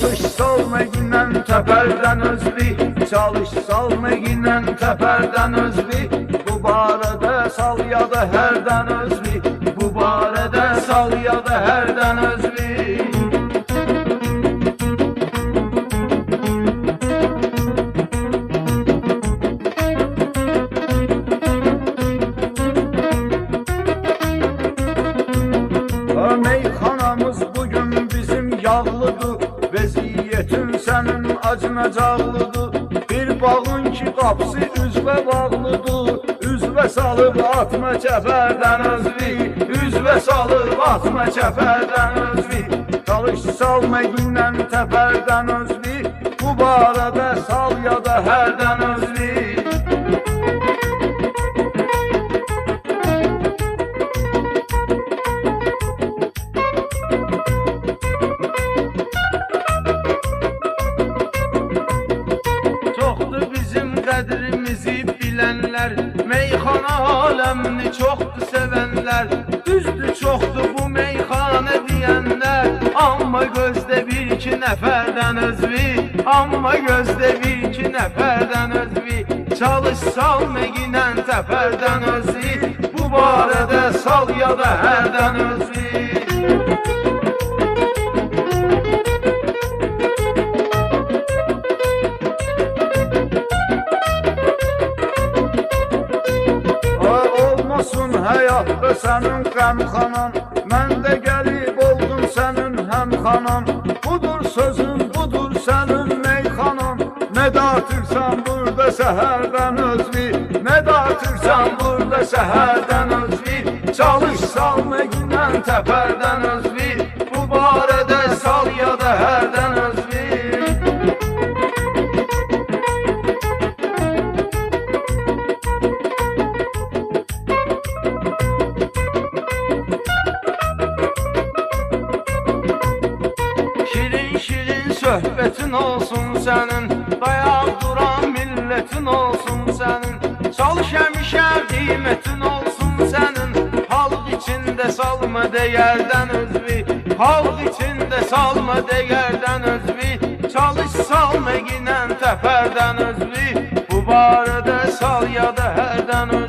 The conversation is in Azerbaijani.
Çalış salma ginen təpərdən özbi, çalış salma ginen təpərdən özbi, bu barədə sal ya da hərdən özbi, bu barədə sal ya da hərdən özbi. Meyxanamız bugün bizim yağlıdır, vəziyyətin sənin acınacaqlıdır. Bir bağın ki qapısı üzvə bağlıdır, üzvə salıb atma çəpərdən özvi, üzvə salıb atma çəpərdən özvi. Çalış salma gindən təpərdən özvi, bu barədə sal ya da hərdən özvi. Qədrimizi bilənlər, meyxana aləmini çoxdur sevənlər, düzdür çoxdur bu meyxana deyənlər, amma gözdə bir iki nəfərdən özvi, amma gözdə bir iki nəfərdən özvi. Çalış salma ginən təpərdən özvi, bu barədə sal ya da hərdən özvi. Həyatda sənin qəmxanan, mən də gəlib oldum sənin həmxanan. Budur sözün, budur sənin meyxanan, nə dartırsan burada səhərdən özvi, nə dartırsan burada səhərdən özvi. Çalış salma ginən təpərdən özvi, bu barədə sal ya da hərdən özvi. Söhbətin olsun sənin, dayaq duran millətin olsun sənin. Çalış həmişə qiymətin olsun sənin, xalq içində salma dəyərdən özvi, xalq içində salma dəyərdən özvi. Çalış salma ginən təpərdən özvi, bu barədə sal ya da hərdən özvi.